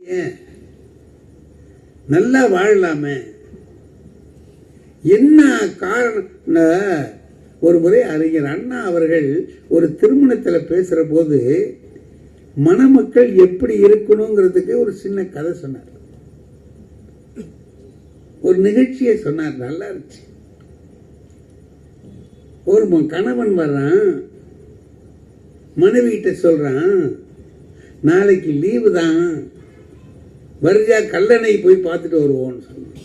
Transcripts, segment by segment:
ஏன் நல்லா வாழலாமே? என்ன காரணம்? ஒரு முறை அறிஞர் அண்ணா அவர்கள் ஒரு திருமணத்தில் பேசுற போது மணமக்கள் எப்படி இருக்கணுங்கிறதுக்கு ஒரு சின்ன கதை சொன்னார், ஒரு நிகழ்ச்சியை சொன்னார். நல்லா இருந்துச்சு. ஒரு கணவன் வர்றான், மனைவிகிட்ட சொல்றான், நாளைக்கு லீவு தான், வருஜா கல்லணை போய் பார்த்துட்டு வருவோம்னு சொன்னான்.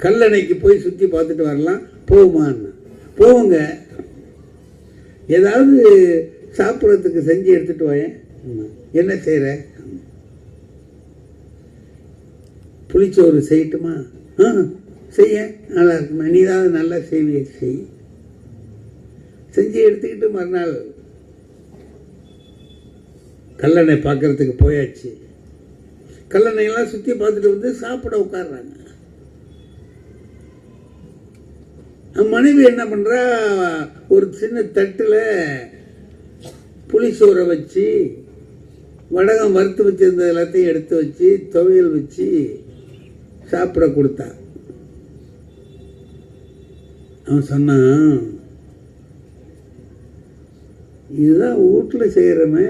கல்லணைக்கு போய் சுற்றி பார்த்துட்டு வரலாம், போகுமான்னு. போவுங்க, ஏதாவது சாப்பிட்றதுக்கு செஞ்சு எடுத்துட்டு வாயேன். என்ன செய்கிற? புளிச்சோறு செய்யட்டுமா? செய்ய நல்லா இருக்குமா? நீ தான் நல்லா செய்விய, செய். செஞ்சு எடுத்துக்கிட்டு மறுநாள் கல்லணை பார்க்கறதுக்கு போயாச்சு. கல்லணையெல்லாம் சுற்றி பார்த்துட்டு வந்து சாப்பிட உட்கார்றாங்க. மனைவி என்ன பண்றா, ஒரு சின்ன தட்டில் புளிசோரை வச்சு, வடகம் வறுத்து வச்சிருந்த எல்லாத்தையும் எடுத்து வச்சு, துவையல் வச்சு சாப்பிட கொடுத்தா. அவன் சொன்னான், இதுதான் வீட்டில் செய்யறமே,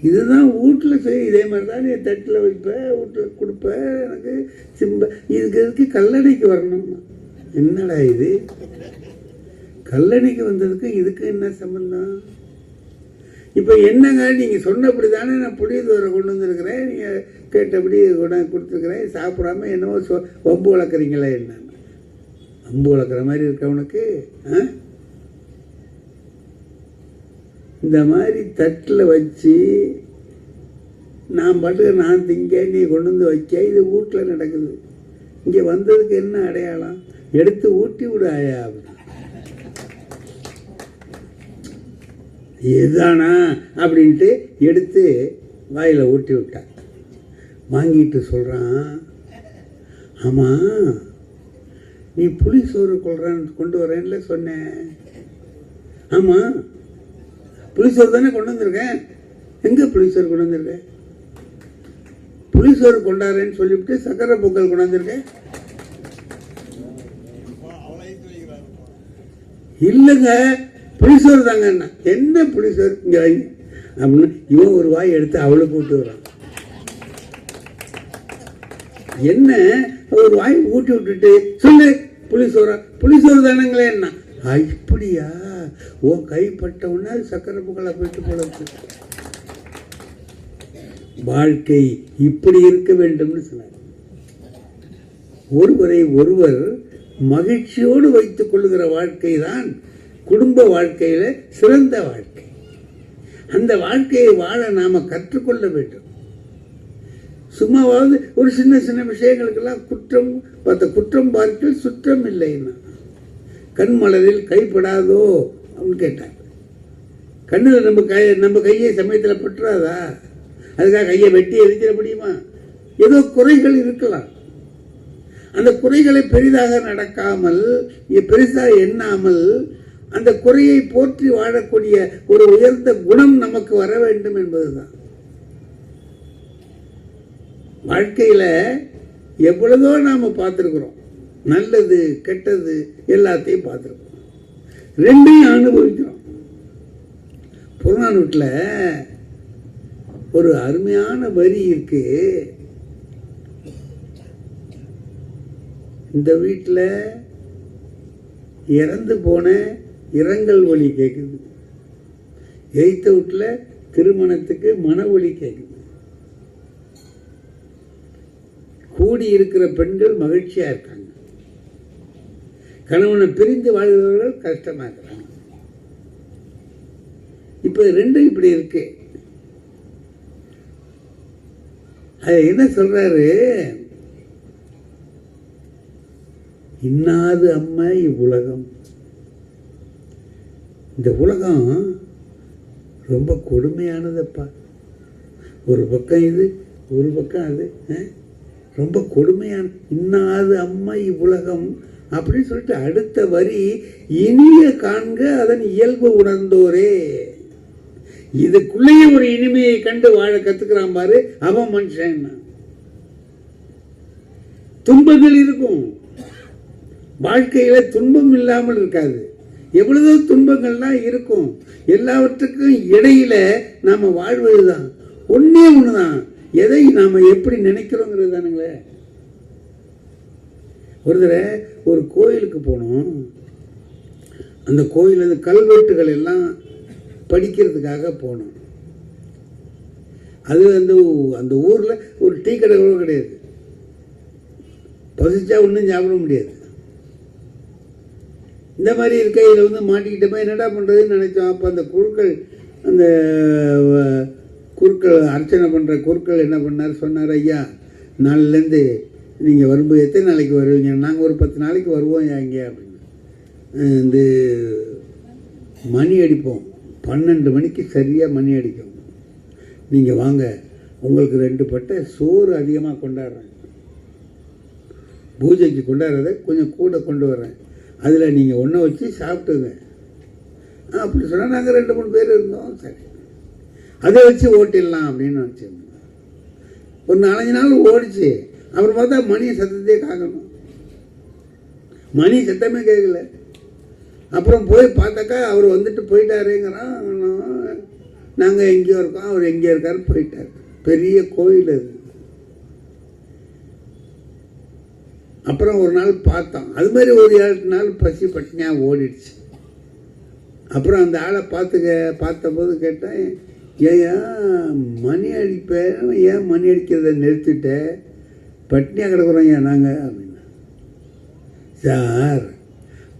இதுதான் வீட்டில் செய்ய, இதே மாதிரி தான் நீ தட்டில் வைப்ப, வீட்டில் கொடுப்ப, எனக்கு இதுக்கு கல்லணைக்கு வரணும். என்னடா இது, கல்லணைக்கு வந்ததுக்கு இதுக்கு என்ன சம்பந்தம்? இப்போ என்னங்க, நீங்கள் சொன்னபடி தானே நான் புளியதோரை கொண்டு வந்திருக்கிறேன், நீங்கள் கேட்டபடி கொடுத்துருக்குறேன், சாப்பிடாம என்னவோ வம்பு வளர்க்குறீங்களே. என்ன வம்பு வளர்க்குற மாதிரி இருக்கவனுக்கு இந்த மாதிரி தட்டில் வச்சு நான் பாட்டுக்கு நான் திங்க, நீ கொண்டு வந்து வைக்க, இது வீட்டில் நடக்குது. இங்கே வந்ததுக்கு என்ன அடையாளம்? எடுத்து ஊட்டி விடு ஆயா. இதுதானா அப்படின்ட்டு எடுத்து வாயில் ஊட்டி விட்டான். வாங்கிட்டு சொல்கிறான், ஆமாம் நீ புளி சோறு கொண்டு வரேன்ல சொன்னேன். ஆமாம் புளிசோறு தானே கொண்டு வந்திருக்கேன். எங்கே புளிசோறு கொண்டு வந்திருக்கேன்? புளிசோறு கொண்டாடுறேன்னு சொல்லிவிட்டு சக்கரை பொங்கல் கொண்டு வந்திருக்கேன். இல்லைங்க புளிசோறு தாங்க. என்ன புளிசோறு இங்கே வாங்கி அப்படின்னு இவன் ஒரு வாய் எடுத்து அவளுக்கு ஊட்டி வரான். என்ன ஒரு வாய் ஊட்டி விட்டுட்டு சொல்லு புளிசோறா? புளிசோறு தானங்களே. என்ன இப்படியா? ஓ கைப்பட்ட உடனே சக்கரை பொங்கலா போயிட்டு போல. வாழ்க்கை இப்படி இருக்க வேண்டும்னு சொன்னார். ஒருவரை ஒருவர் மகிழ்ச்சியோடு வைத்துக் கொள்ளுகிற வாழ்க்கை தான் குடும்ப வாழ்க்கையில சிறந்த வாழ்க்கை. அந்த வாழ்க்கையை வாழ நாம கற்றுக்கொள்ள வேண்டும். சும்மாவது ஒரு சின்ன சின்ன விஷயங்களுக்கெல்லாம் குற்றம் பார்க்க சுற்றம் இல்லைன்னா, கண் மலரில் கைப்படாதோ அப்படின்னு கேட்டார். கண்ணில் நம்ம கையை சமயத்தில் பற்றாதா? அதுக்காக கையை வெட்டி எரிஞ்சிட முடியுமா? ஏதோ குறைகள் இருக்கலாம். அந்த குறைகளை பெரிதாக நடக்காமல், பெரிதாக எண்ணாமல், அந்த குறையை போற்றி வாழக்கூடிய ஒரு உயர்ந்த குணம் நமக்கு வர வேண்டும் என்பதுதான். வாழ்க்கையில எவ்வளவோ நாம பார்த்திருக்கிறோம், நல்லது கெட்டது எல்லாத்தையும் பார்த்திருக்கோம், ரெண்டையும் அனுபவிக்கிறோம். புறநானூற்றில் ஒரு அருமையான வரி இருக்கு. இந்த வீட்டில் இறந்து போன இரங்கல் ஒலி கேட்குது, எய்த்த வீட்டில் திருமணத்துக்கு மன ஒலி கேட்குது. கூடி இருக்கிற பெண்கள் மகிழ்ச்சியா இருக்காங்க, கணவனை பிரிந்து வாழ்கிறவர்கள் கஷ்டமா இருக்கிறாங்க. இப்ப ரெண்டும் இப்படி இருக்கு. அது என்ன சொல்றாரு, இன்னாது அம்மா இவ்வுலகம். இந்த உலகம் ரொம்ப கொடுமையானதப்பா. ஒரு பக்கம் இது, ஒரு பக்கம் அது, ரொம்ப கொடுமையான. இன்னாது அம்மா இவ்வுலகம் அப்படின்னு சொல்லிட்டு அடுத்த வரி, இனிய காண்க அதன் இயல்பு உணர்ந்தோரே. இதுக்குள்ளேயே ஒரு இனிமையை கண்டு வாழ கத்துக்கிறான் பாரு, அவன் மனுஷன். துன்பங்கள் இருக்கும், வாழ்க்கையில துன்பம் இல்லாமல் இருக்காது. எவ்வளவு துன்பங்கள்லாம் இருக்கும், எல்லாவற்றுக்கும் இடையில நாம வாழ்வதுதான். ஒன்னே ஒண்ணுதான், எதை நாம எப்படி நினைக்கிறோங்கிறது தானுங்களே. ஒரு தடவை ஒரு கோயிலுக்கு போனோம். அந்த கோயில் அந்த கல்வெட்டுகள் எல்லாம் படிக்கிறதுக்காக போனோம். அது அந்த ஊர்ல ஒரு டீ கடை கூட கிடையாது, பசிச்சா ஒன்றும் சாப்பிட முடியாது. இந்த மாதிரி இருக்கையில் மாட்டிக்கிட்டப்ப என்னடா பண்ணுறதுன்னு நினைச்சோம். அப்போ அந்த குருக்கள் அர்ச்சனை பண்ணுற குருக்கள் என்ன பண்ணார், சொன்னார், ஐயா நாளிலேருந்து நீங்கள் வரும்போது எத்தனை நாளைக்கு வருவீங்க? நாங்கள் ஒரு 10 நாளைக்கு வருவோம் எங்கே அப்படின்னு. இந்த மணி அடிப்போம், 12 மணிக்கு சரியாக மணி அடிக்கும், நீங்கள் வாங்க, உங்களுக்கு 2 பட்டை சோறு அதிகமாக கொண்டாடுறேன், பூஜைக்கு கொண்டாடுறத கொஞ்சம் கூட கொண்டு வரேன், அதில் நீங்கள் ஒன்றை வச்சு சாப்பிட்டுங்க அப்படி சொன்னால் நாங்கள் 2-3 பேர் இருந்தோம். சரி, அதை வச்சு ஓட்டிடலாம் அப்படின்னு நினச்சிருந்தோம். ஒரு 4-5 நாள் ஓடிச்சு. அப்புறம் பார்த்தா மணி சத்தத்தையே காக்கணும், மணி சத்தமே கேட்கல. அப்புறம் போய் பார்த்தாக்கா அவர் வந்துட்டு போயிட்டாருங்கிறான். நாங்கள் எங்கேயோ இருக்கோம், அவர் எங்கேயோ இருக்காரு, போயிட்டார். பெரிய கோயில் அது. அப்புறம் ஒரு நாள் பார்த்தோம், அது மாதிரி ஒரு 7 நாள் பசி பட்டினியாக ஓடிடுச்சு. அப்புறம் அந்த ஆளை பார்த்தபோது கேட்டேன், ஏன் மணி அடிப்பேன், ஏன் மணி அடிக்கிறத நிறுத்திட்ட, பட்டினியாக கிடக்குறோம் ஏன் நாங்கள் அப்படின்னா. சார்,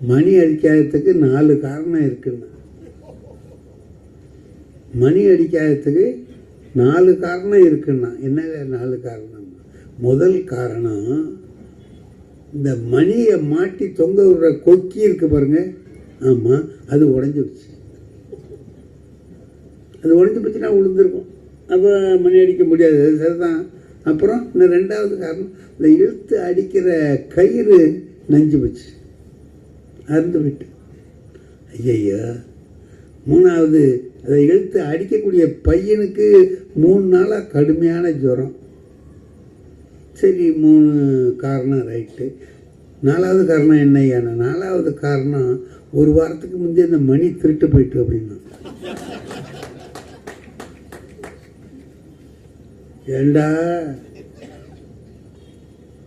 மணி அடிக்காததுக்கு 4 காரணம் இருக்குன்னா. மணி அடிக்காததுக்கு 4 காரணம் இருக்குன்னா. என்ன 4 காரணம்? முதல் காரணம், இந்த மணியை மாட்டி தொங்க விடுற கொக்கி இருக்கு பாருங்க, ஆமாம், அது உடஞ்சி போச்சு. அது உடஞ்சி போச்சுன்னா விழுந்துருக்கும், அப்போ மணி அடிக்க முடியாது, அது சரிதான். அப்புறம் இந்த 2வது காரணம், இந்த இழுத்து அடிக்கிற கயிறு நஞ்சு போச்சு, அறுந்து விட்டு. ஐயா, 3வது, அதை இழுத்து அடிக்கக்கூடிய பையனுக்கு 3 நாளாக கடுமையான ஜுரம். சரி, 3 காரணம் ரைட்டு. 4வது காரணம் என்னையான? 4வது காரணம், ஒரு வாரத்துக்கு முந்தைய இந்த மணி திருட்டு போயிட்டு அப்படின்னா. ஏண்டா,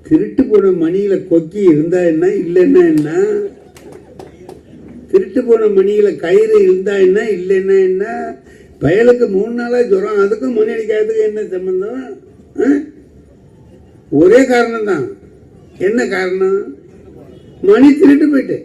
திருட்டு போன மணியில கொக்கி இருந்தா என்ன, இல்லைன்னா என்ன? திருட்டு போன மணியில கயிறு இருந்தா என்ன, இல்லைன்னா என்ன? பயலுக்கு 3 நாளா ஜுரம், அதுக்கும் மணி அடிக்காததுக்கு என்ன சம்பந்தம்? ஒரே காரணம் தான். என்ன காரணம்? மணி திருட்டு போயிட்டு.